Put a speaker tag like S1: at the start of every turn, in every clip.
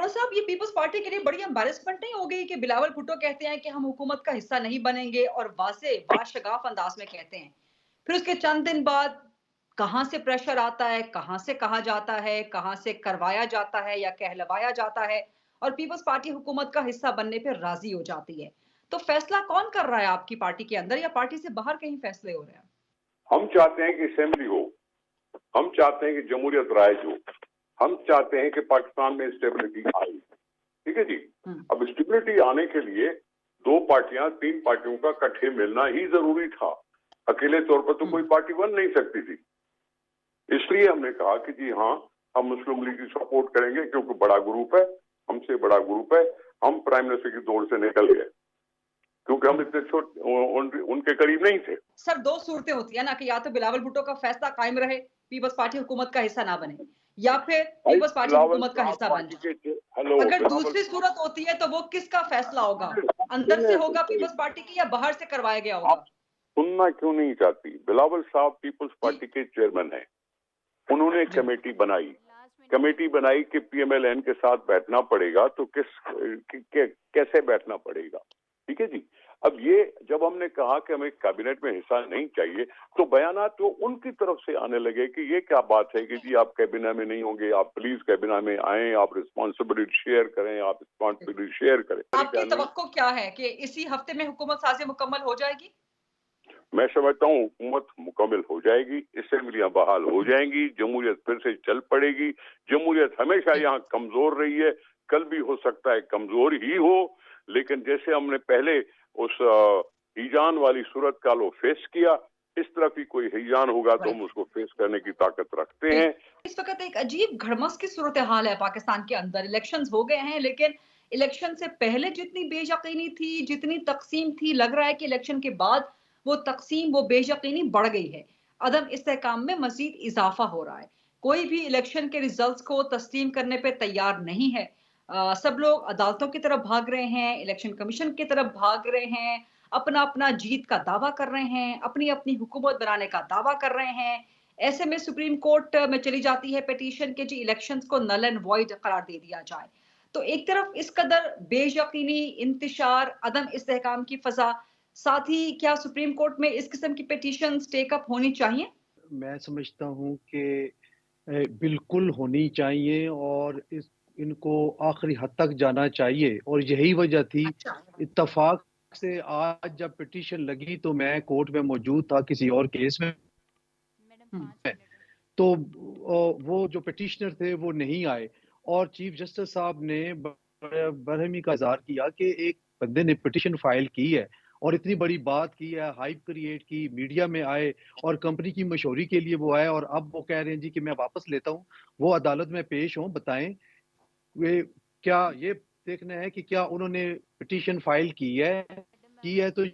S1: साहब, ये peoples party के लिए बड़ी एम्बैरेसमेंट नहीं हो गई कि बिलावल भुट्टो कहते हैं कि हम हुकूमत का हिस्सा नहीं बनेंगे और वाशगाफ अंदाज में कहते हैं। फिर उसके चंद दिन बाद कहाँ से प्रेशर आता है, कहाँ से कहा जाता है, कहाँ से करवाया जाता है या कहलवाया जाता है और पीपल्स पार्टी हुकूमत का हिस्सा बनने पे राजी हो जाती है। तो फैसला कौन कर रहा है आपकी पार्टी के अंदर या पार्टी से बाहर कहीं फैसले हो रहे हैं?
S2: हम चाहते हैं कि असेंबली हो, हम चाहते हैं कि जमहूरियत राइज हो, हम चाहते हैं कि पाकिस्तान में स्टेबिलिटी आए। ठीक है जी। अब स्टेबिलिटी आने के लिए दो पार्टियां, तीन पार्टियों का इकट्ठे मिलना ही जरूरी था। अकेले तौर पर तो कोई पार्टी बन नहीं सकती थी। इसलिए हमने कहा कि जी हाँ, हम मुस्लिम लीग की सपोर्ट करेंगे क्योंकि बड़ा ग्रुप है, हमसे बड़ा ग्रुप है। हम प्राइम मिनिस्टर की दौड़ से निकल गए क्योंकि हम इतने उनके करीब नहीं थे।
S1: सर, दो सूरतें होती है ना कि या तो बिलावल भुट्टो का फैसला कायम रहे, पीपल्स पार्टी हुकूमत का हिस्सा ना बने, या फिर पीपल्स पार्टी
S2: बिलावल
S1: हुकूमत का
S2: साहब
S1: हिस्सा बन
S2: पार्टी
S1: जाए।
S2: के हेलो
S1: अगर
S2: बिलावल
S1: दूसरी सूरत होती है तो वो किसका फैसला होगा? अंदर से होगा पीपल्स पार्टी की या बाहर से करवाया गया
S2: आप
S1: होगा?
S2: सुनना क्यों नहीं चाहती? बिलावल साहब पीपल्स
S1: जी,
S2: पार्टी के चेयरमैन हैं। उन्होंने
S1: जी।
S2: कमेटी बनाई कि पीएमएलएन के साथ बैठना पड़ेगा, तो कैसे बैठना पड़ेगा। ठीक है जी। अब ये जब हमने कहा कि हमें कैबिनेट में हिस्सा नहीं चाहिए, तो बयानात तो उनकी तरफ से आने लगे कि ये क्या बात है कि जी आप कैबिनेट में नहीं होंगे, आप प्लीज कैबिनेट में आए, आप रिस्पॉन्सिबिलिटी शेयर करें, आप रिस्पॉन्सिबिलिटी शेयर करें।
S1: आपकी तवक्को क्या है कि इसी हफ्ते में हुकूमत साजी मुकम्मल हो जाएगी?
S2: मैं समझता हूँ हुकूमत मुकम्मल हो जाएगी, असेंबलियां बहाल हो जाएंगी, जमहूरियत फिर से चल पड़ेगी। जमहूरियत हमेशा
S1: जी।
S2: यहाँ कमजोर रही है, कल भी हो सकता है कमजोर ही हो, लेकिन जैसे हमने पहले उस हिजान वाली सूरत का लो फेस किया, इस तरफ ही कोई हिजान होगा तो हम
S1: राइट।
S2: उसको फेस करने की ताकत रखते
S1: जी।
S2: हैं।
S1: इस वक़्त एक अजीब घड़मस की सूरत-ए-हाल है पाकिस्तान के अंदर। इलेक्शंस हो गए हैं, लेकिन इलेक्शन से पहले जितनी बेयकीनी थी, जितनी तक़सीम थी, लग रहा है कि इलेक्शन के बाद वो तक़सीम, वो बेयकीनी बढ़ गई है। अदम इस्तेहकाम में मज़ीद इज़ाफ़ा हो रहा है। कोई भी इलेक्शन के रिज़ल्ट्स को तस्लीम करने पे तैयार नहीं है। सब लोग अदालतों की तरफ भाग रहे हैं, इलेक्शन कमीशन की तरफ भाग रहे हैं, अपना-अपना जीत का दावा कर रहे हैं, अपनी-अपनी हुकूमत बनाने का दावा कर रहे हैं। ऐसे में सुप्रीम कोर्ट में चली जाती है पिटीशन कि जी इलेक्शंस को नल एंड वॉइड करार दे दिया जाए। तो एक तरफ इस कदर बेयकीनी, इंतशार, अदम इस्तेहकाम की फ़ज़ा, साथ ही क्या सुप्रीम कोर्ट में इस किस्म की पिटीशंस टेक अप होनी चाहिए?
S3: मैं समझता हूँ कि बिल्कुल होनी चाहिए और इनको आखिरी हद तक जाना चाहिए और यही वजह थी।
S1: अच्छा।
S3: इत्तफ़ाक से आज जब पिटीशन लगी तो मैं कोर्ट में मौजूद था किसी और केस में,
S1: हुँ।
S3: तो वो जो पिटीशनर थे वो नहीं आए और चीफ जस्टिस साहब ने बरहमी का इज़हार किया कि एक बंदे ने पिटीशन फाइल की है और इतनी बड़ी बात की है, हाइप क्रिएट की, मीडिया में आए और कंपनी की मशहूरी के लिए वो आए और अब वो कह रहे हैं जी कि मैं वापस लेता हूँ। वो अदालत में पेश हों, बताएँ वे क्या ये देखना है कि क्या उन्होंने पिटीशन फाइल की है तो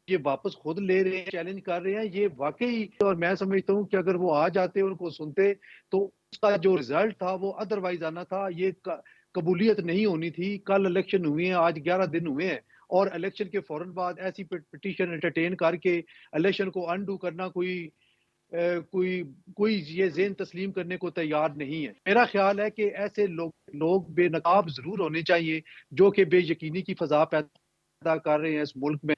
S3: ये वापस खुद ले रहे हैं, चैलेंज कर रहे हैं, ये वाक़ई। और मैं समझता हूँ कि अगर वो आ जाते, उनको सुनते, तो उसका जो रिज़ल्ट था वो अदरवाइज़ आना था। ये क कबूलियत नहीं होनी थी। कल इलेक्शन हुए हैं, आज 11 दिन हुए हैं और इलेक्शन के फ़ौरन बाद ऐसी पिटीशन एंटरटेन करके इलेक्शन को अनडू करना कोई कोई ये ज़ेन तस्लीम करने को तैयार नहीं है। मेरा ख़्याल है कि ऐसे लोग बेनकाब ज़रूर होने चाहिए, जो कि बेयकीनी की फ़ज़ा पैदा कर रहे हैं इस मुल्क में।